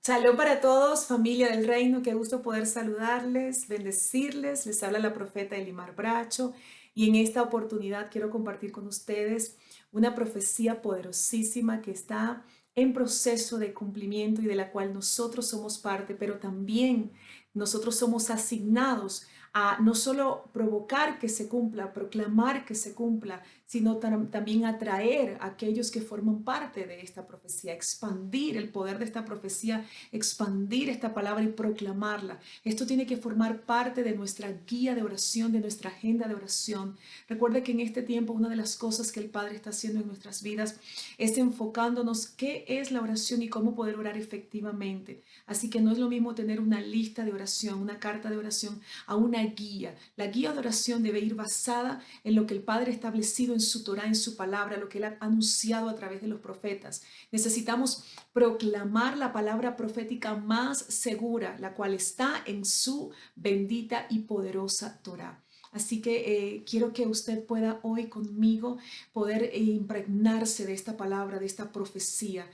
Salud para todos, familia del reino, qué gusto poder saludarles, bendecirles. Les habla la profeta Elimar Bracho y en esta oportunidad quiero compartir con ustedes una profecía poderosísima que está en proceso de cumplimiento y de la cual nosotros somos parte, pero también nosotros somos asignados a no solo provocar que se cumpla, proclamar que se cumpla, sino también atraer a aquellos que forman parte de esta profecía, expandir el poder de esta profecía, expandir esta palabra y proclamarla. Esto tiene que formar parte de nuestra guía de oración, de nuestra agenda de oración. Recuerde que en este tiempo una de las cosas que el Padre está haciendo en nuestras vidas es enfocándonos qué es la oración y cómo poder orar efectivamente. Así que no es lo mismo tener una lista de oración, una carta de oración, a una guía. La guía de oración debe ir basada en lo que el Padre ha establecido en su Torá, en su palabra, lo que Él ha anunciado a través de los profetas. Necesitamos proclamar la palabra profética más segura, la cual está en su bendita y poderosa Torá. Así que quiero que usted pueda hoy conmigo poder impregnarse de esta palabra, de esta profecía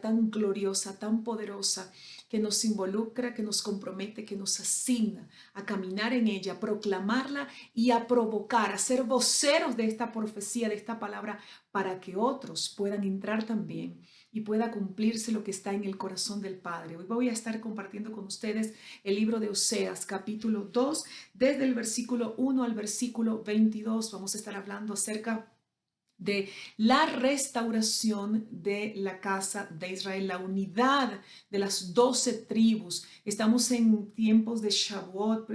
tan gloriosa, tan poderosa, que nos involucra, que nos compromete, que nos asigna a caminar en ella, a proclamarla y a provocar, a ser voceros de esta profecía, de esta palabra, para que otros puedan entrar también y pueda cumplirse lo que está en el corazón del Padre. Hoy voy a estar compartiendo con ustedes el libro de Oseas, capítulo 2, desde el versículo 1 al versículo 22. Vamos a estar hablando acerca de la restauración de la casa de Israel, la unidad de las 12 tribus. Estamos en tiempos de Shavuot,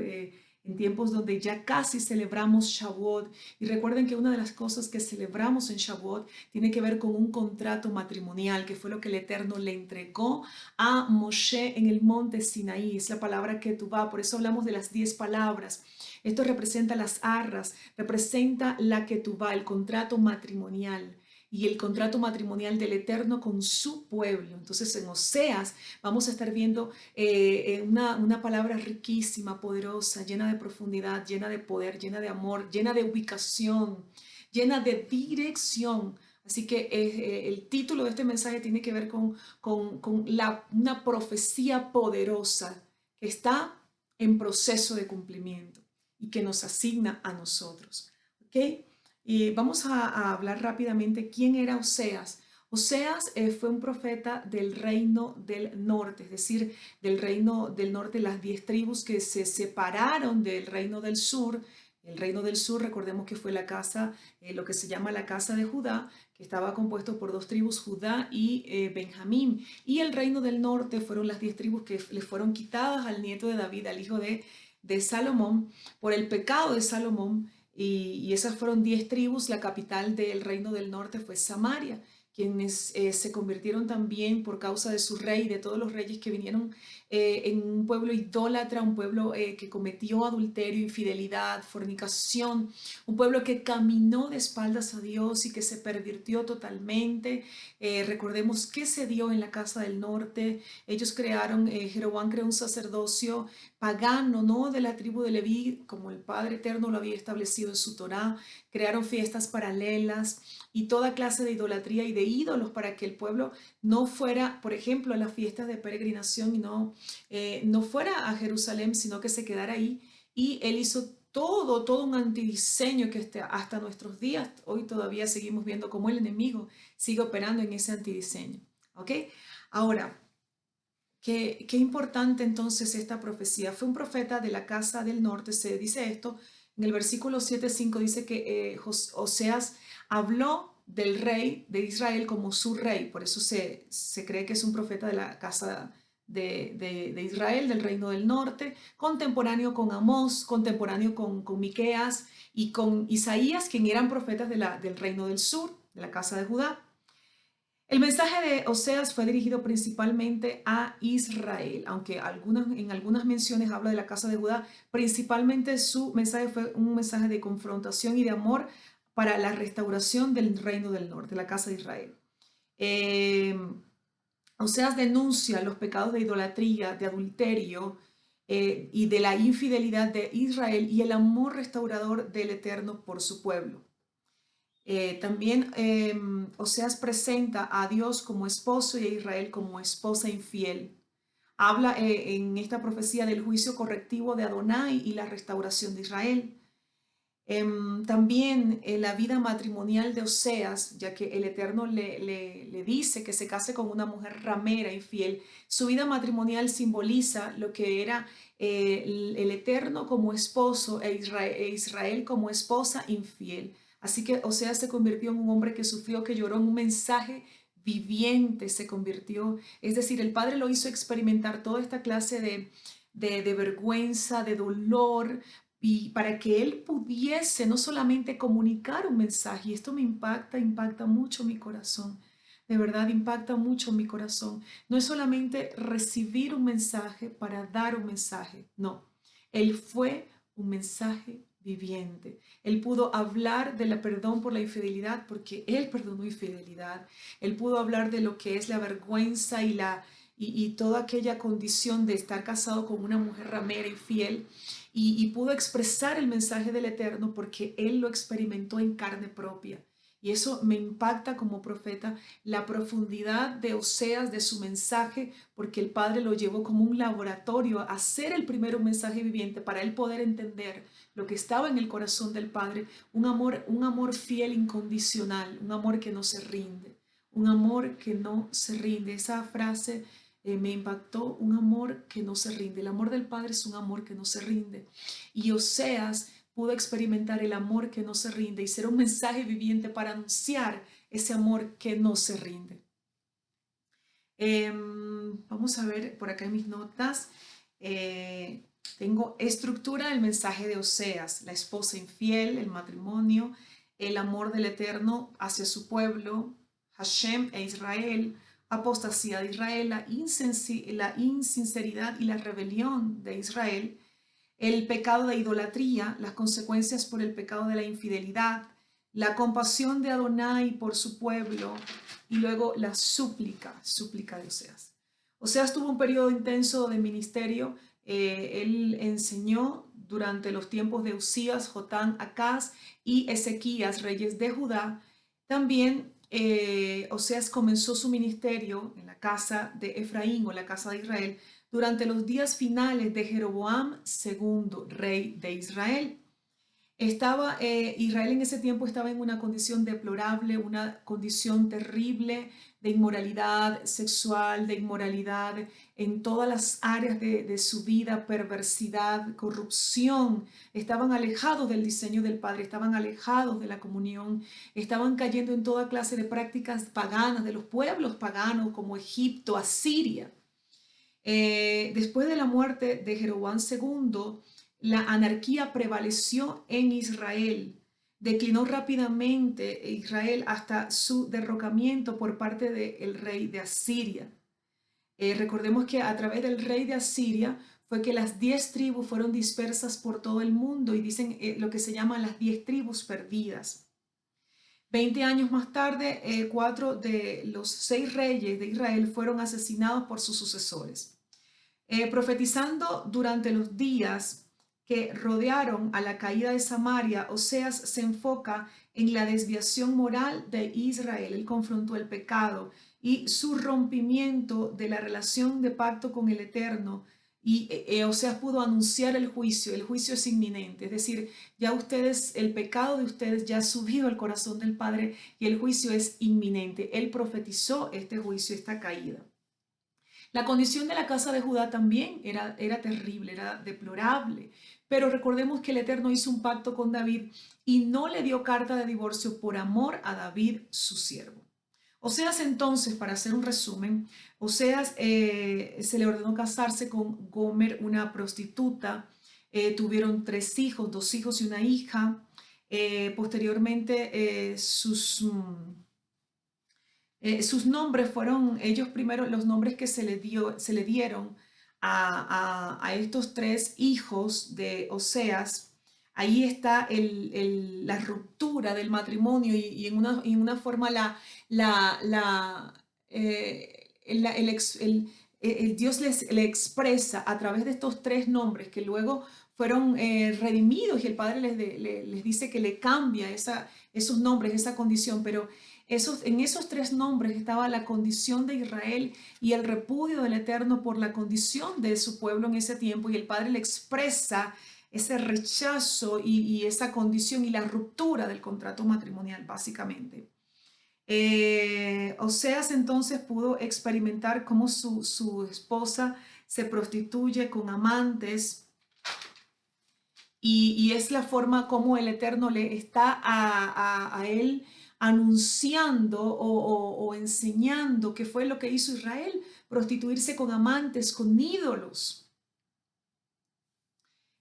en tiempos donde ya casi celebramos Shavuot. Y recuerden que una de las cosas que celebramos en Shavuot tiene que ver con un contrato matrimonial, que fue lo que el Eterno le entregó a Moshe en el monte Sinaí. Es la palabra Ketubá, por eso hablamos de las 10 palabras. Esto representa las arras, representa la ketubá, el contrato matrimonial y el contrato matrimonial del Eterno con su pueblo. Entonces en Oseas vamos a estar viendo una palabra riquísima, poderosa, llena de profundidad, llena de poder, llena de amor, llena de ubicación, llena de dirección. Así que el título de este mensaje tiene que ver con una profecía poderosa que está en proceso de cumplimiento y que nos asigna a nosotros. ¿Ok? Y vamos a hablar rápidamente quién era Oseas. Oseas fue un profeta del reino del norte, es decir, del reino del norte, las 10 tribus que se separaron del reino del sur. El reino del sur, recordemos que fue la casa, lo que se llama la casa de Judá, que estaba compuesto por dos tribus, Judá y Benjamín. Y el reino del norte fueron las 10 tribus que le fueron quitadas al nieto de David, al hijo de Salomón, por el pecado de Salomón, y esas fueron 10 tribus. La capital del reino del norte fue Samaria, quienes se convirtieron también por causa de su rey y de todos los reyes que vinieron en un pueblo idólatra, un pueblo que cometió adulterio, infidelidad, fornicación, un pueblo que caminó de espaldas a Dios y que se pervirtió totalmente. Recordemos qué se dio en la casa del norte. Ellos crearon, Jeroboam creó un sacerdocio pagano, ¿no? De la tribu de Leví, como el Padre Eterno lo había establecido en su Torá. Crearon fiestas paralelas y toda clase de idolatría y de ídolos para que el pueblo no fuera, por ejemplo, a las fiestas de peregrinación y no fuera a Jerusalén, sino que se quedara ahí. Y él hizo todo un antidiseño que hasta nuestros días, hoy todavía seguimos viendo cómo el enemigo sigue operando en ese antidiseño. ¿Ok? Ahora, qué importante entonces esta profecía. Fue un profeta de la casa del norte, se dice esto. En el versículo 7:5 dice que Oseas habló del rey de Israel como su rey. Por eso se cree que es un profeta de la casa de Israel, del reino del norte, contemporáneo con Amós, contemporáneo con Miqueas y con Isaías, quien eran profetas del reino del sur, de la casa de Judá. El mensaje de Oseas fue dirigido principalmente a Israel, aunque en algunas menciones habla de la casa de Judá. Principalmente su mensaje fue un mensaje de confrontación y de amor para la restauración del reino del norte, la casa de Israel. Eh, Oseas denuncia los pecados de idolatría, de adulterio y de la infidelidad de Israel y el amor restaurador del Eterno por su pueblo. También Oseas presenta a Dios como esposo y a Israel como esposa infiel. Habla en esta profecía del juicio correctivo de Adonai y la restauración de Israel. También la vida matrimonial de Oseas, ya que el Eterno le dice que se case con una mujer ramera, infiel. Su vida matrimonial simboliza lo que era el Eterno como esposo e Israel como esposa infiel. Así que Oseas se convirtió en un hombre que sufrió, que lloró, en un mensaje viviente se convirtió. Es decir, el Padre lo hizo experimentar toda esta clase de vergüenza, de dolor, y para que él pudiese no solamente comunicar un mensaje, y esto me impacta mucho mi corazón, de verdad impacta mucho mi corazón. No es solamente recibir un mensaje para dar un mensaje, no, él fue un mensaje viviente. Él pudo hablar del perdón por la infidelidad porque él perdonó infidelidad. Él pudo hablar de lo que es la vergüenza y toda aquella condición de estar casado con una mujer ramera infiel y pudo expresar el mensaje del Eterno porque él lo experimentó en carne propia. Y eso me impacta como profeta, la profundidad de Oseas, de su mensaje, porque el Padre lo llevó como un laboratorio a hacer el primero un mensaje viviente para él poder entender lo que estaba en el corazón del Padre, un amor fiel, incondicional, un amor que no se rinde, un amor que no se rinde. Esa frase me impactó, un amor que no se rinde. El amor del Padre es un amor que no se rinde. Y Oseas pudo experimentar el amor que no se rinde y ser un mensaje viviente para anunciar ese amor que no se rinde. Vamos a ver por acá en mis notas. Tengo estructura del mensaje de Oseas, la esposa infiel, el matrimonio, el amor del Eterno hacia su pueblo, Hashem e Israel, apostasía de Israel, la insinceridad y la rebelión de Israel, el pecado de idolatría, las consecuencias por el pecado de la infidelidad, la compasión de Adonai por su pueblo y luego la súplica de Oseas. Oseas tuvo un periodo intenso de ministerio. Él enseñó durante los tiempos de Usías, Jotán, Acaz y Ezequías, reyes de Judá. También Oseas comenzó su ministerio en la casa de Efraín o la casa de Israel durante los días finales de Jeroboam II, rey de Israel. Israel en ese tiempo estaba en una condición deplorable, una condición terrible de inmoralidad sexual, de inmoralidad en todas las áreas de su vida, perversidad, corrupción. Estaban alejados del diseño del Padre, estaban alejados de la comunión, estaban cayendo en toda clase de prácticas paganas, de los pueblos paganos como Egipto, Asiria. Después de la muerte de Jeroboam II, la anarquía prevaleció en Israel. Declinó rápidamente Israel hasta su derrocamiento por parte del rey de Asiria. Recordemos que a través del rey de Asiria fue que las 10 tribus fueron dispersas por todo el mundo y dicen lo que se llaman las 10 tribus perdidas. 20 años más tarde, 4 de los 6 reyes de Israel fueron asesinados por sus sucesores. Profetizando durante los días que rodearon a la caída de Samaria, Oseas se enfoca en la desviación moral de Israel. Él confrontó el pecado y su rompimiento de la relación de pacto con el Eterno. Y Oseas pudo anunciar el juicio es inminente, es decir, ya ustedes, el pecado de ustedes ya ha subido al corazón del Padre y el juicio es inminente. Él profetizó este juicio, esta caída. La condición de la casa de Judá también era terrible, era deplorable. Pero recordemos que el Eterno hizo un pacto con David y no le dio carta de divorcio por amor a David, su siervo. Oseas entonces, para hacer un resumen, Oseas se le ordenó casarse con Gomer, una prostituta. Tuvieron 3 hijos, 2 hijos y una hija. Posteriormente, sus nombres fueron ellos primero, los nombres que se le dieron a estos 3 hijos de Oseas. Ahí está la ruptura del matrimonio y en una forma la, la, la, el, Dios le expresa a través de estos tres nombres que luego fueron redimidos y el Padre les dice que le cambia esos nombres, esa condición, pero en esos tres nombres estaba la condición de Israel y el repudio del Eterno por la condición de su pueblo en ese tiempo, y el Padre le expresa ese rechazo y esa condición y la ruptura del contrato matrimonial, básicamente. Oseas entonces pudo experimentar cómo su esposa se prostituye con amantes, y es la forma como el Eterno le está a él anunciando o enseñando qué fue lo que hizo Israel: prostituirse con amantes, con ídolos.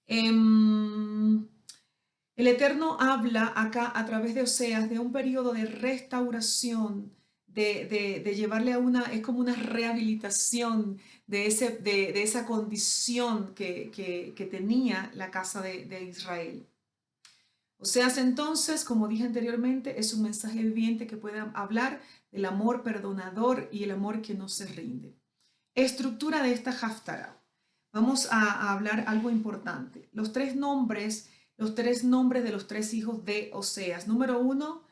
Em, el Eterno habla acá a través de Oseas de un periodo de restauración, de llevarle a es como una rehabilitación de esa condición que tenía la casa de Israel. Oseas entonces, como dije anteriormente, es un mensaje viviente que puede hablar del amor perdonador y el amor que no se rinde. Estructura de esta Haftarah. Vamos a hablar algo importante. Los tres nombres de los tres hijos de Oseas. Número uno,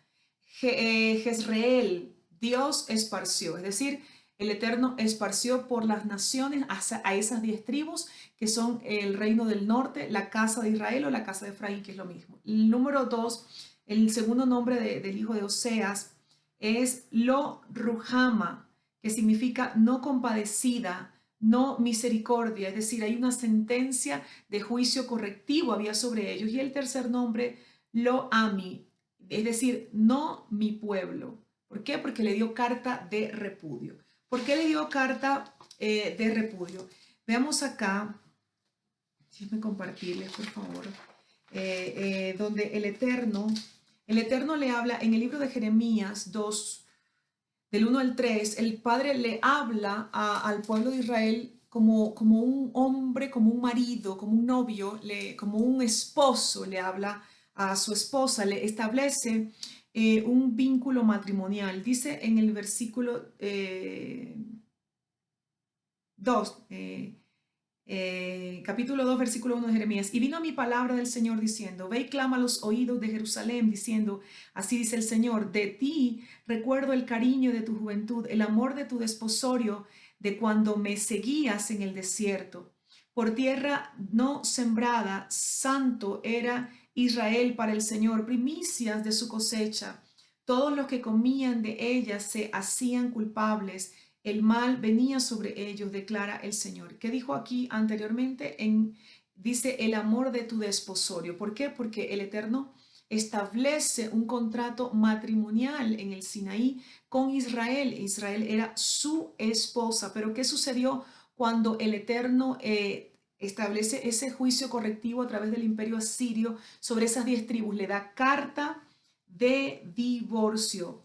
Jezreel, Dios esparció, es decir, el Eterno esparció por las naciones a esas 10 tribus que son el reino del norte, la casa de Israel o la casa de Efraín, que es lo mismo. El número dos, el segundo nombre del hijo de Oseas es Lo Ruhama, que significa no compadecida, no misericordia, es decir, hay una sentencia de juicio correctivo había sobre ellos. Y el tercer nombre, Lo Ami, es decir, no mi pueblo. ¿Por qué? Porque le dio carta de repudio. ¿Por qué le dio carta de repudio? Veamos acá, déjenme compartirles, por favor, donde el Eterno le habla en el libro de Jeremías 2, del 1 al 3, el Padre le habla al pueblo de Israel como un hombre, como un marido, como un novio, como un esposo. Le habla a su esposa, le establece un vínculo matrimonial. Dice en el versículo 2, capítulo 2, versículo 1 de Jeremías: y vino mi palabra del Señor diciendo, ve y clama a los oídos de Jerusalén, diciendo, así dice el Señor, de ti recuerdo el cariño de tu juventud, el amor de tu desposorio, de cuando me seguías en el desierto. Por tierra no sembrada, santo era Israel para el Señor, primicias de su cosecha. Todos los que comían de ella se hacían culpables, el mal venía sobre ellos, declara el Señor. ¿Qué dijo aquí anteriormente? Dice el amor de tu desposorio. ¿Por qué? Porque el Eterno establece un contrato matrimonial en el Sinaí con Israel. Israel era su esposa. Pero ¿qué sucedió cuando el Eterno establece ese juicio correctivo a través del imperio asirio sobre esas 10 tribus? Le da carta de divorcio.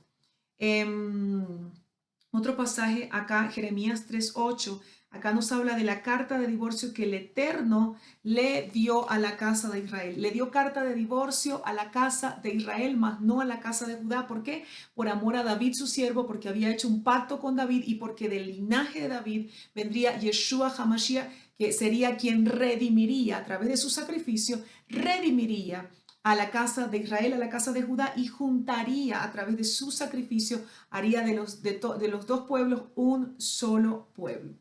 Otro pasaje acá, Jeremías 3:8, acá nos habla de la carta de divorcio que el Eterno le dio a la casa de Israel. Le dio carta de divorcio a la casa de Israel, mas no a la casa de Judá. ¿Por qué? Por amor a David, su siervo, porque había hecho un pacto con David y porque del linaje de David vendría Yeshua HaMashiach, que sería quien redimiría a través de su sacrificio, redimiría a la casa de Israel, a la casa de Judá, y juntaría a través de su sacrificio, haría de los dos pueblos un solo pueblo.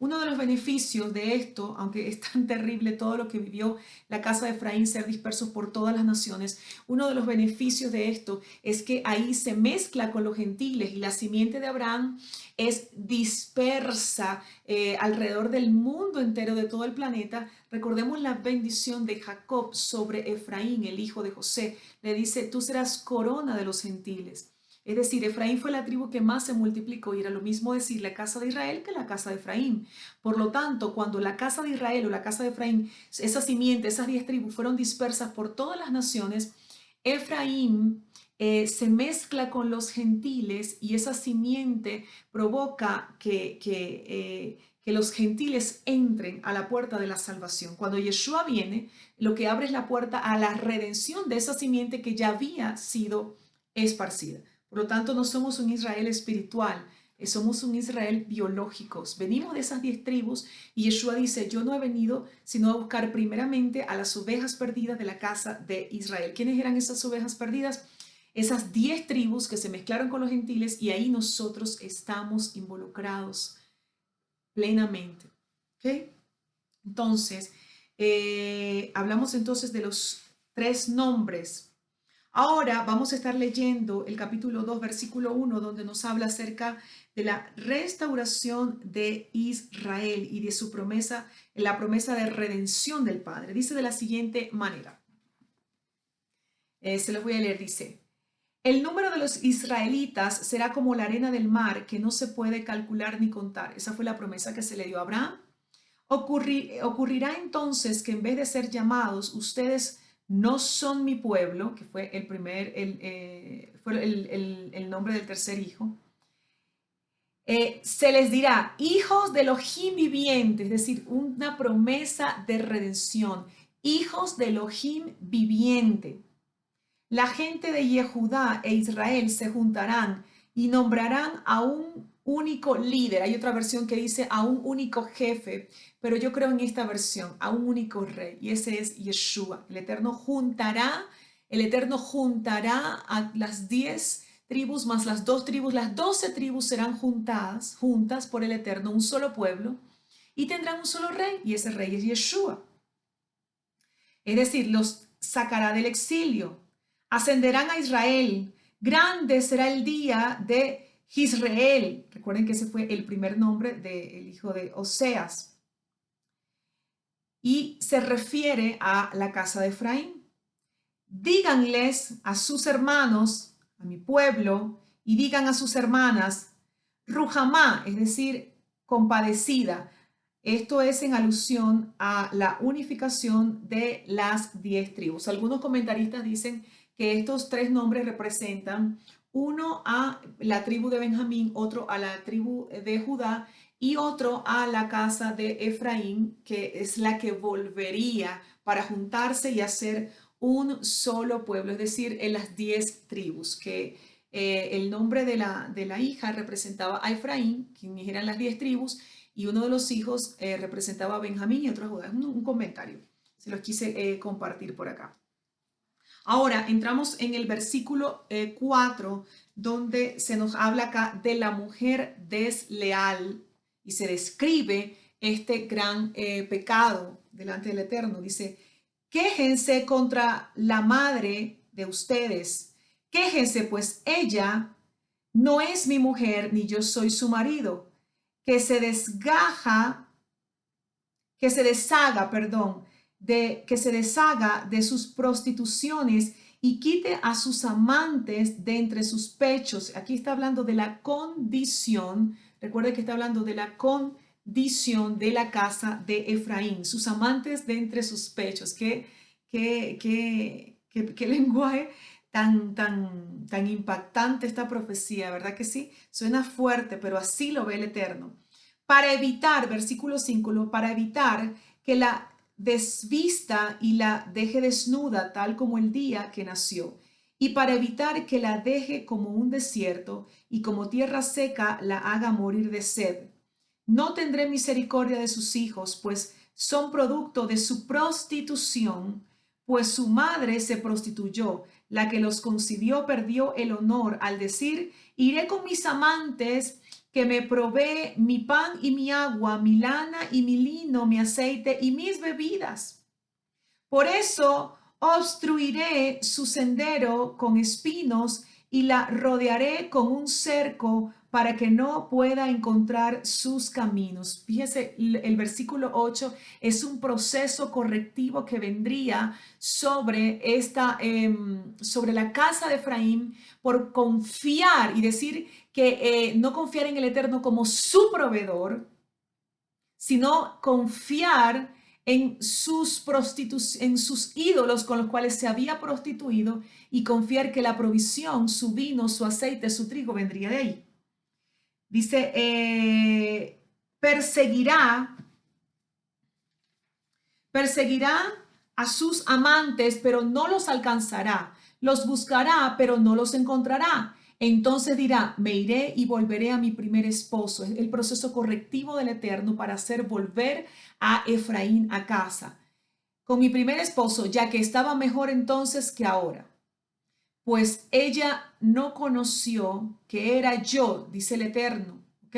Uno de los beneficios de esto, aunque es tan terrible todo lo que vivió la casa de Efraín, ser dispersos por todas las naciones, uno de los beneficios de esto es que ahí se mezcla con los gentiles y la simiente de Abraham es dispersa alrededor del mundo entero, de todo el planeta. Recordemos la bendición de Jacob sobre Efraín, el hijo de José. Le dice, tú serás corona de los gentiles. Es decir, Efraín fue la tribu que más se multiplicó, y era lo mismo decir la casa de Israel que la casa de Efraín. Por lo tanto, cuando la casa de Israel o la casa de Efraín, esa simiente, esas 10 tribus fueron dispersas por todas las naciones, Efraín se mezcla con los gentiles, y esa simiente provoca que los gentiles entren a la puerta de la salvación. Cuando Yeshua viene, lo que abre es la puerta a la redención de esa simiente que ya había sido esparcida. Por lo tanto, no somos un Israel espiritual, Somos un Israel biológicos. Venimos de esas 10 tribus y Yeshua dice, yo no he venido sino a buscar primeramente a las ovejas perdidas de la casa de Israel. ¿Quiénes eran esas ovejas perdidas? Esas 10 tribus que se mezclaron con los gentiles y ahí nosotros estamos involucrados plenamente. ¿Ok? Entonces, hablamos entonces de los 3 nombres. Ahora vamos a estar leyendo el capítulo 2, versículo 1, donde nos habla acerca de la restauración de Israel y de su promesa, la promesa de redención del Padre. Dice de la siguiente manera, se los voy a leer, dice, el número de los israelitas será como la arena del mar, que no se puede calcular ni contar. Esa fue la promesa que se le dio a Abraham. Ocurrirá entonces que en vez de ser llamados, ustedes no son mi pueblo, que fue el nombre del tercer hijo. Se les dirá hijos de Elohim viviente, es decir, una promesa de redención. Hijos de Elohim viviente. La gente de Yehudá e Israel se juntarán y nombrarán a un único líder. Hay otra versión que dice a un único jefe, pero yo creo en esta versión, a un único rey, y ese es Yeshua. El Eterno juntará a las 10 tribus más las 2 tribus, las 12 tribus serán juntas por el Eterno, un solo pueblo, y tendrán un solo rey, y ese rey es Yeshua. Es decir, los sacará del exilio, ascenderán a Israel, grande será el día de Israel. Recuerden que ese fue el primer nombre del hijo de Oseas. Y se refiere a la casa de Efraín. Díganles a sus hermanos, a mi pueblo, y digan a sus hermanas, Ruhamá, es decir, compadecida. Esto es en alusión a la unificación de las 10 tribus. Algunos comentaristas dicen que estos 3 nombres representan uno a la tribu de Benjamín, otro a la tribu de Judá y otro a la casa de Efraín, que es la que volvería para juntarse y hacer un solo pueblo, es decir, en las 10 tribus, que el nombre de la hija representaba a Efraín, quienes eran las 10 tribus, y uno de los hijos representaba a Benjamín y otro a Judá. Es un comentario, se los quise compartir por acá. Ahora entramos en el versículo 4, donde se nos habla acá de la mujer desleal y se describe este gran pecado delante del Eterno. Dice, quéjense contra la madre de ustedes, quéjense, pues ella no es mi mujer ni yo soy su marido, que se deshaga de sus prostituciones y quite a sus amantes de entre sus pechos. Aquí está hablando de la condición, recuerde que está hablando de la condición de la casa de Efraín, sus amantes de entre sus pechos. Qué lenguaje tan impactante esta profecía, ¿verdad que sí? Suena fuerte, pero así lo ve el Eterno. Para evitar, versículo 5, para evitar que la desvista y la deje desnuda tal como el día que nació, y para evitar que la deje como un desierto y como tierra seca la haga morir de sed. No tendré misericordia de sus hijos, pues son producto de su prostitución, pues su madre se prostituyó. La que los concibió perdió el honor al decir, iré con mis amantes que me provee mi pan y mi agua, mi lana y mi lino, mi aceite y mis bebidas. Por eso obstruiré su sendero con espinos y la rodearé con un cerco para que no pueda encontrar sus caminos. Fíjese, el versículo 8 es un proceso correctivo que vendría sobre sobre la casa de Efraín por confiar y decir que no confiar en el Eterno como su proveedor, sino confiar en en sus ídolos con los cuales se había prostituido y confiar que la provisión, su vino, su aceite, su trigo vendría de ahí. Dice, perseguirá a sus amantes, pero no los alcanzará. Los buscará, pero no los encontrará. Entonces dirá, me iré y volveré a mi primer esposo. Es el proceso correctivo del Eterno para hacer volver a Efraín a casa. Con mi primer esposo, ya que estaba mejor entonces que ahora. Pues ella no conoció que era yo, dice el Eterno, ¿ok?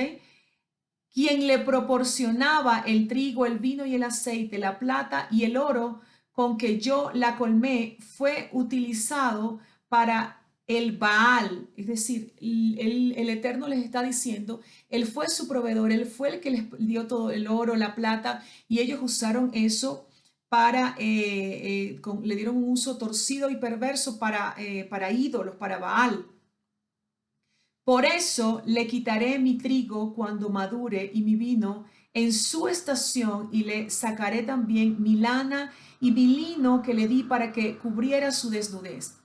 Quien le proporcionaba el trigo, el vino y el aceite, la plata y el oro con que yo la colmé, fue utilizado para el Baal. Es decir, el Eterno les está diciendo, Él fue su proveedor, Él fue el que les dio todo el oro, la plata, y ellos usaron eso para, le dieron un uso torcido y perverso para ídolos, para Baal. Por eso le quitaré mi trigo cuando madure y mi vino en su estación, y le sacaré también mi lana y mi lino que le di para que cubriera su desnudez.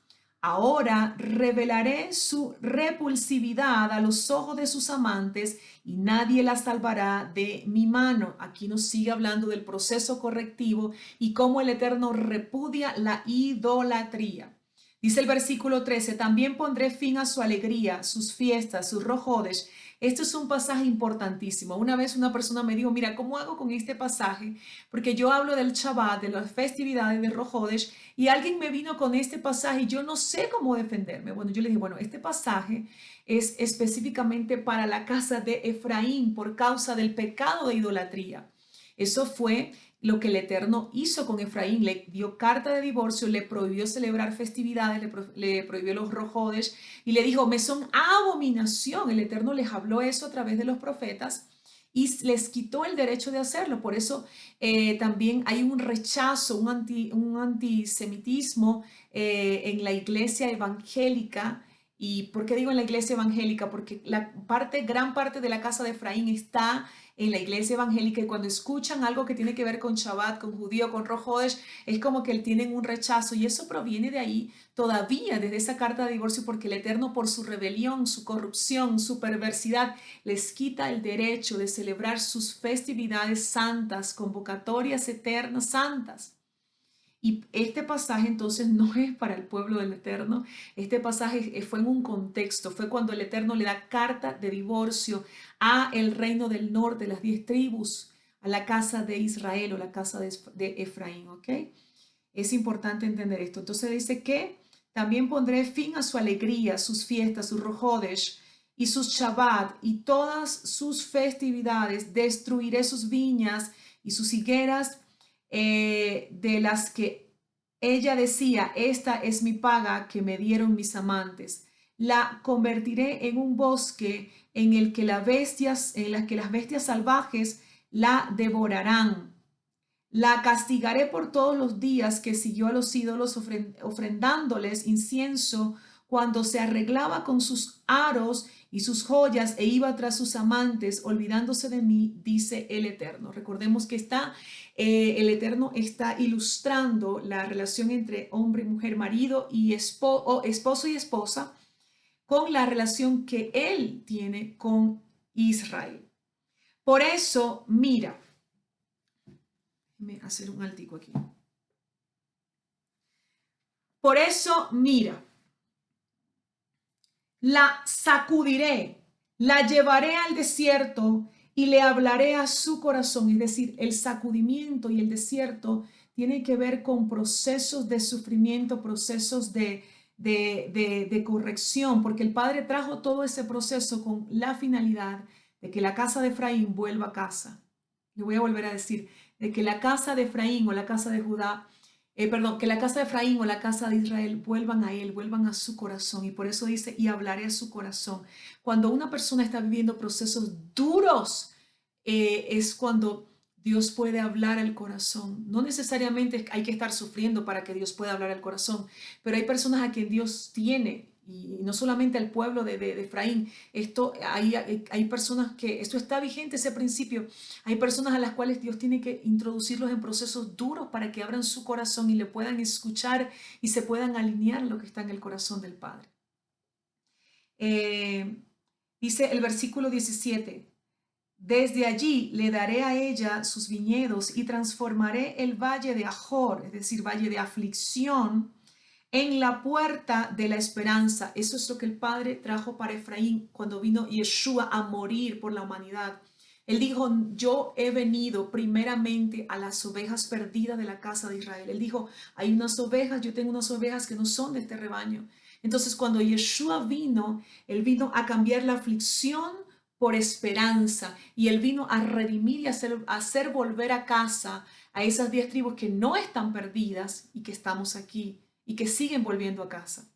Ahora revelaré su repulsividad a los ojos de sus amantes, y nadie la salvará de mi mano. Aquí nos sigue hablando del proceso correctivo y cómo el Eterno repudia la idolatría. Dice el versículo 13, también pondré fin a su alegría, sus fiestas, sus rojodes. Esto es un pasaje importantísimo. Una vez una persona me dijo, mira, ¿cómo hago con este pasaje? Porque yo hablo del Shabbat, de las festividades de rojodes, y alguien me vino con este pasaje y yo no sé cómo defenderme. Bueno, yo le dije, bueno, este pasaje es específicamente para la casa de Efraín por causa del pecado de idolatría. Eso fue lo que el Eterno hizo con Efraín. Le dio carta de divorcio, le prohibió celebrar festividades, le prohibió los rojodes y le dijo, me son abominación. El Eterno les habló eso a través de los profetas y les quitó el derecho de hacerlo. Por eso también hay un rechazo, un antisemitismo en la iglesia evangélica. ¿Y por qué digo en la iglesia evangélica? Porque gran parte de la casa de Efraín está en la iglesia evangélica, y cuando escuchan algo que tiene que ver con Shabbat, con judío, con rojodes, es como que tienen un rechazo, y eso proviene de ahí todavía, desde esa carta de divorcio, porque el Eterno, por su rebelión, su corrupción, su perversidad, les quita el derecho de celebrar sus festividades santas, convocatorias eternas santas. Y este pasaje entonces no es para el pueblo del Eterno. Este pasaje fue en un contexto, fue cuando el Eterno le da carta de divorcio a el reino del norte, las 10 tribus, a la casa de Israel o la casa de Efraín, ¿ok? Es importante entender esto. Entonces dice que también pondré fin a su alegría, sus fiestas, sus rojodesh y sus Shabbat y todas sus festividades. Destruiré sus viñas y sus higueras, de las que ella decía, esta es mi paga que me dieron mis amantes. La convertiré en un bosque en el que en las que las bestias salvajes la devorarán. La castigaré por todos los días que siguió a los ídolos ofrendándoles incienso, cuando se arreglaba con sus aros y sus joyas e iba tras sus amantes, olvidándose de mí, dice el Eterno. Recordemos que el Eterno está ilustrando la relación entre hombre y mujer, marido y esposo y esposa, con la relación que él tiene con Israel. Por eso, mira, déjame hacer un altico aquí. Por eso, mira, la sacudiré, la llevaré al desierto y le hablaré a su corazón. Es decir, el sacudimiento y el desierto tienen que ver con procesos de sufrimiento, procesos de corrección, porque el Padre trajo todo ese proceso con la finalidad de que la casa de Efraín vuelva a casa. Le voy a volver a decir, de que la casa de Efraín o la casa de Judá, perdón, que la casa de Efraín o la casa de Israel vuelvan a él, vuelvan a su corazón. Y por eso dice, y hablaré a su corazón. Cuando una persona está viviendo procesos duros, es cuando Dios puede hablar al corazón. No necesariamente hay que estar sufriendo para que Dios pueda hablar al corazón, pero hay personas a quien Dios tiene, y no solamente al pueblo de Efraín. Hay personas que, esto está vigente, ese principio. Hay personas a las cuales Dios tiene que introducirlos en procesos duros para que abran su corazón y le puedan escuchar y se puedan alinear lo que está en el corazón del Padre. Dice el versículo 17, desde allí le daré a ella sus viñedos y transformaré el valle de Ajor, es decir, valle de aflicción, en la puerta de la esperanza. Eso es lo que el Padre trajo para Efraín cuando vino Yeshua a morir por la humanidad. Él dijo, yo he venido primeramente a las ovejas perdidas de la casa de Israel. Él dijo, hay unas ovejas, yo tengo unas ovejas que no son de este rebaño. Entonces, cuando Yeshua vino, él vino a cambiar la aflicción por esperanza, y él vino a redimir y hacer volver a casa a esas 10 tribus que no están perdidas y que estamos aquí y que siguen volviendo a casa.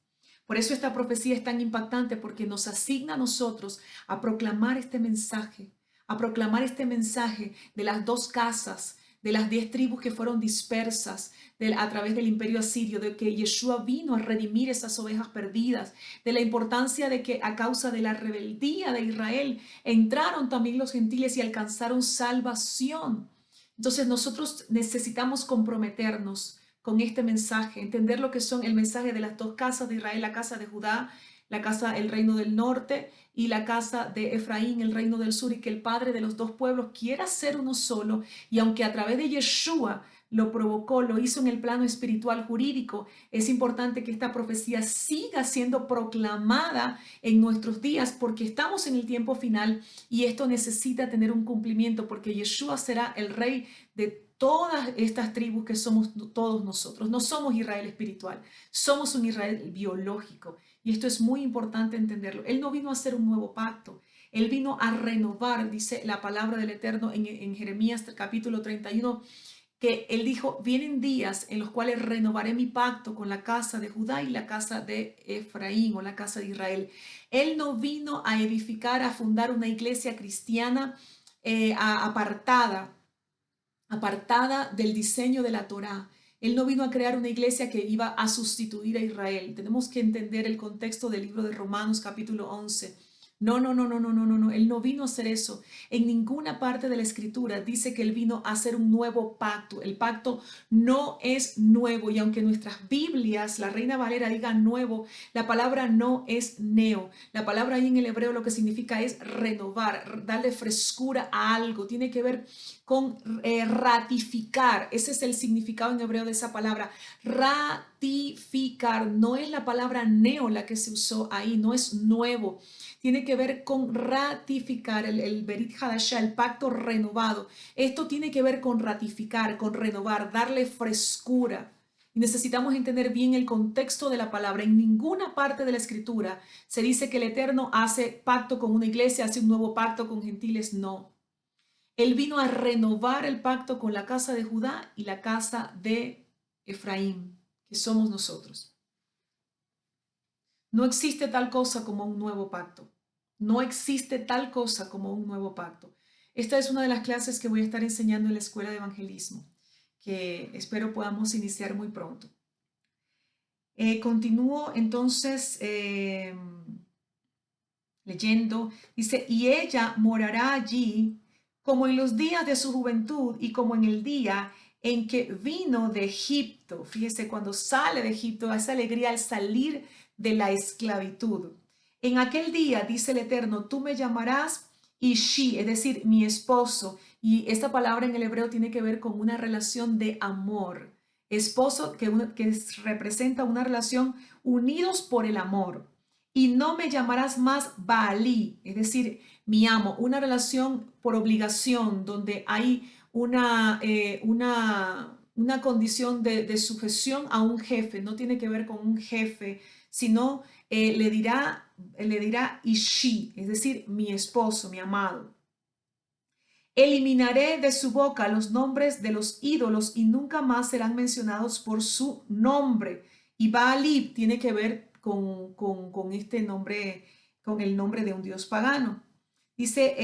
Por eso esta profecía es tan impactante, porque nos asigna a nosotros a proclamar este mensaje, a proclamar este mensaje de las 2 casas, de las 10 tribus que fueron dispersas a través del imperio asirio, de que Yeshua vino a redimir esas ovejas perdidas, de la importancia de que a causa de la rebeldía de Israel entraron también los gentiles y alcanzaron salvación. Entonces nosotros necesitamos comprometernos con este mensaje, entender lo que son el mensaje de las 2 casas de Israel, la casa de Judá, la casa, el reino del norte, y la casa de Efraín, el reino del sur, y que el Padre de los 2 pueblos quiera ser uno solo. Y aunque a través de Yeshua lo provocó, lo hizo en el plano espiritual jurídico, es importante que esta profecía siga siendo proclamada en nuestros días, porque estamos en el tiempo final y esto necesita tener un cumplimiento, porque Yeshua será el rey de todas estas tribus que somos todos nosotros. No somos Israel espiritual, somos un Israel biológico. Y esto es muy importante entenderlo. Él no vino a hacer un nuevo pacto. Él vino a renovar, dice la palabra del Eterno en Jeremías capítulo 31, que él dijo, vienen días en los cuales renovaré mi pacto con la casa de Judá y la casa de Efraín, o la casa de Israel. Él no vino a edificar, a fundar una iglesia cristiana apartada del diseño de la Torá. Él no vino a crear una iglesia que iba a sustituir a Israel. Tenemos que entender el contexto del libro de Romanos capítulo 11. No, no, no, no, no, no, no, no. Él no vino a hacer eso. En ninguna parte de la escritura dice que él vino a hacer un nuevo pacto. El pacto no es nuevo, y aunque nuestras Biblias, la Reina Valera, diga nuevo, la palabra no es neo. La palabra ahí en el hebreo lo que significa es renovar, darle frescura a algo. Tiene que ver con ratificar. Ese es el significado en hebreo de esa palabra. Ratificar. No es la palabra neo la que se usó ahí, no es nuevo. Tiene que ver con ratificar, el Berit Hadashah, el pacto renovado. Esto tiene que ver con ratificar, con renovar, darle frescura. Y necesitamos entender bien el contexto de la palabra. En ninguna parte de la escritura se dice que el Eterno hace pacto con una iglesia, hace un nuevo pacto con gentiles. No. Él vino a renovar el pacto con la casa de Judá y la casa de Efraín, que somos nosotros. No existe tal cosa como un nuevo pacto. No existe tal cosa como un nuevo pacto. Esta es una de las clases que voy a estar enseñando en la Escuela de Evangelismo, que espero podamos iniciar muy pronto. Continúo entonces leyendo. Dice, y ella morará allí como en los días de su juventud y como en el día en que vino de Egipto. Fíjese, cuando sale de Egipto, esa alegría al salir de la esclavitud. En aquel día, dice el Eterno, tú me llamarás Ishi, es decir, mi esposo. Y esta palabra en el hebreo tiene que ver con una relación de amor. Esposo que representa una relación unidos por el amor. Y no me llamarás más Baalí, es decir, mi amo, una relación por obligación, donde hay una condición de sujeción a un jefe. No tiene que ver con un jefe, sino le dirá Ishi, es decir, mi esposo, mi amado. Eliminaré de su boca los nombres de los ídolos y nunca más serán mencionados por su nombre. Y Baalí tiene que ver con este nombre, con el nombre de un dios pagano. Dice,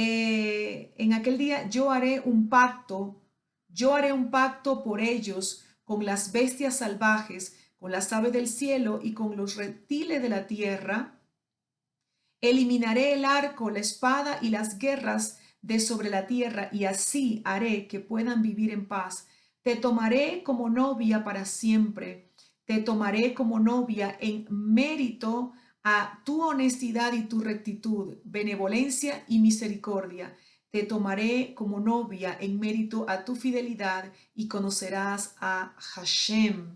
en aquel día yo haré un pacto por ellos con las bestias salvajes, con las aves del cielo y con los reptiles de la tierra. Eliminaré el arco, la espada y las guerras de sobre la tierra, y así haré que puedan vivir en paz. Te tomaré como novia para siempre. Te tomaré como novia en mérito a tu honestidad y tu rectitud, benevolencia y misericordia. Te tomaré como novia en mérito a tu fidelidad y conocerás a Hashem.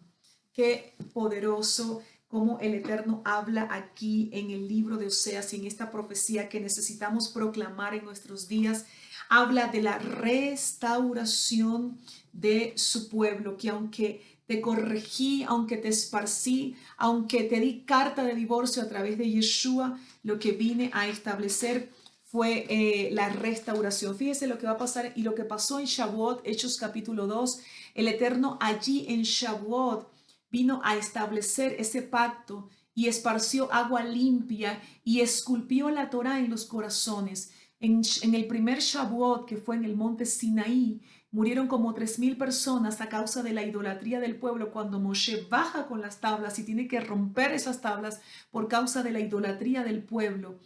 Qué poderoso cómo el Eterno habla aquí en el libro de Oseas y en esta profecía que necesitamos proclamar en nuestros días. Habla de la restauración de su pueblo, que aunque te corregí, aunque te esparcí, aunque te di carta de divorcio a través de Yeshua, lo que vine a establecer fue la restauración. Fíjese lo que va a pasar y lo que pasó en Shavuot, Hechos capítulo 2. El Eterno allí en Shavuot vino a establecer ese pacto y esparció agua limpia y esculpió la Torá en los corazones. En el primer Shavuot, que fue en el monte Sinaí, murieron como 3.000 personas a causa de la idolatría del pueblo cuando Moshe baja con las tablas y tiene que romper esas tablas por causa de la idolatría del pueblo.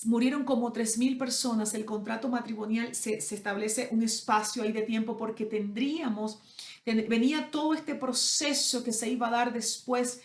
Murieron como 3.000 personas. El contrato matrimonial se establece un espacio ahí de tiempo porque venía todo este proceso que se iba a dar después,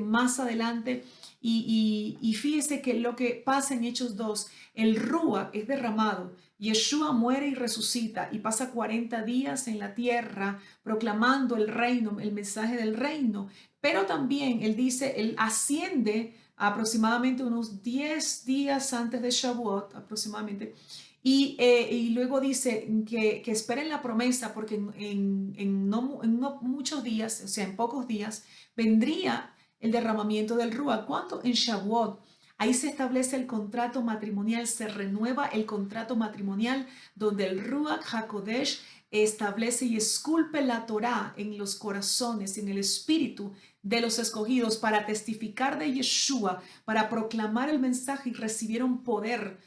más adelante. Y fíjese que lo que pasa en Hechos 2, el Rúa es derramado. Yeshua muere y resucita y pasa 40 días en la tierra proclamando el reino, el mensaje del reino. Pero también él dice, él asciende aproximadamente unos 10 días antes de Shavuot, aproximadamente, y luego dice que esperen la promesa porque en no muchos días, o sea, en pocos días, vendría el derramamiento del Ruach. ¿Cuándo? En Shavuot. Ahí se establece el contrato matrimonial, se renueva el contrato matrimonial donde el Ruach HaKodesh establece y esculpe la Torá en los corazones, en el espíritu de los escogidos para testificar de Yeshua, para proclamar el mensaje y recibieron poder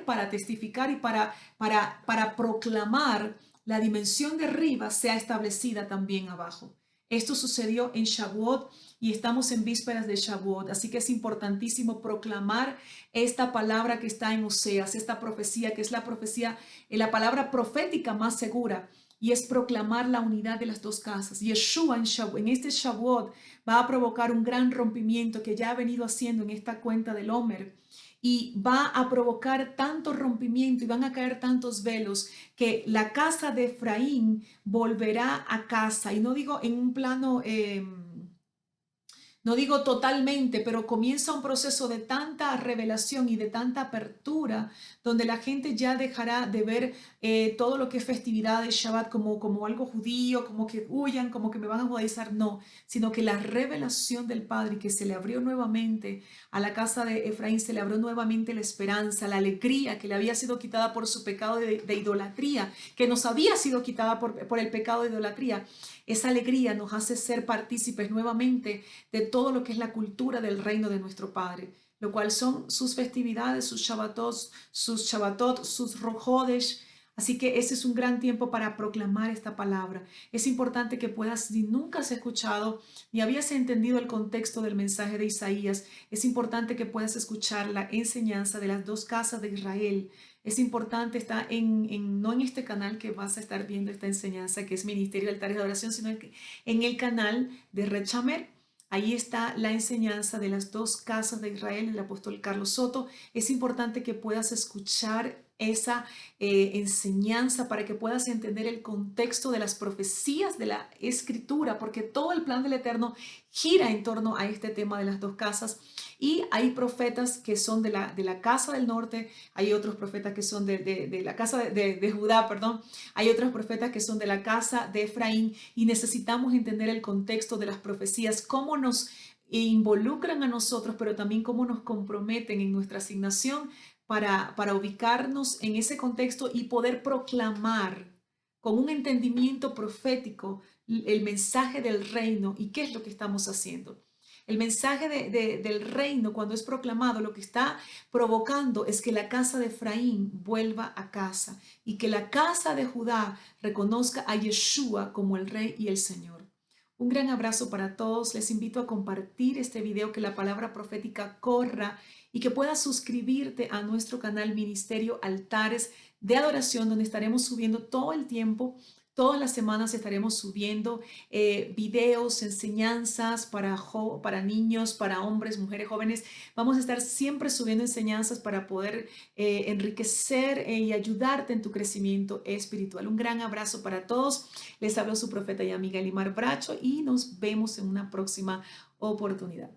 para testificar y para proclamar la dimensión de arriba sea establecida también abajo. Esto sucedió en Shavuot y estamos en vísperas de Shavuot, así que es importantísimo proclamar esta palabra que está en Oseas, esta profecía que es la profecía, la palabra profética más segura, y es proclamar la unidad de las dos casas. Yeshua en este Shavuot va a provocar un gran rompimiento que ya ha venido haciendo en esta cuenta del Homer y va a provocar tanto rompimiento y van a caer tantos velos que la casa de Efraín volverá a casa. Y no digo en un plano, no digo totalmente, pero comienza un proceso de tanta revelación y de tanta apertura, donde la gente ya dejará de ver todo lo que es festividad de Shabbat como algo judío, como que huyan, como que me van a judaizar. No, sino que la revelación del Padre que se le abrió nuevamente a la casa de Efraín, se le abrió nuevamente la esperanza, la alegría que le había sido quitada por su pecado de idolatría, que nos había sido quitada por el pecado de idolatría. Esa alegría nos hace ser partícipes nuevamente de todo lo que es la cultura del reino de nuestro Padre, lo cual son sus festividades, sus Shabbatot, sus Rojodesh. Así que ese es un gran tiempo para proclamar esta palabra. Es importante que puedas, si nunca has escuchado ni habías entendido el contexto del mensaje de Isaías, es importante que puedas escuchar la enseñanza de las dos casas de Israel. Es importante, está no en este canal que vas a estar viendo esta enseñanza, que es Ministerio de Altares de Adoración, sino en el canal de Red Shamer. Ahí está la enseñanza de las dos casas de Israel, el apóstol Carlos Soto. Es importante que puedas escuchar esa enseñanza para que puedas entender el contexto de las profecías de la escritura, porque todo el plan del Eterno gira en torno a este tema de las dos casas. Y hay profetas que son de la casa del norte, hay otros profetas que son de la casa de Judá, perdón, hay otros profetas que son de la casa de Efraín, y necesitamos entender el contexto de las profecías, cómo nos involucran a nosotros, pero también cómo nos comprometen en nuestra asignación para ubicarnos en ese contexto y poder proclamar con un entendimiento profético el mensaje del reino y qué es lo que estamos haciendo. El mensaje del reino, cuando es proclamado, lo que está provocando es que la casa de Efraín vuelva a casa y que la casa de Judá reconozca a Yeshua como el Rey y el Señor. Un gran abrazo para todos. Les invito a compartir este video, que la palabra profética corra y que puedas suscribirte a nuestro canal Ministerio Altares de Adoración, donde estaremos subiendo todo el tiempo Todas las semanas estaremos subiendo videos, enseñanzas para niños, para hombres, mujeres, jóvenes. Vamos a estar siempre subiendo enseñanzas para poder enriquecer y ayudarte en tu crecimiento espiritual. Un gran abrazo para todos. Les hablo su profeta y amiga Elimar Bracho y nos vemos en una próxima oportunidad.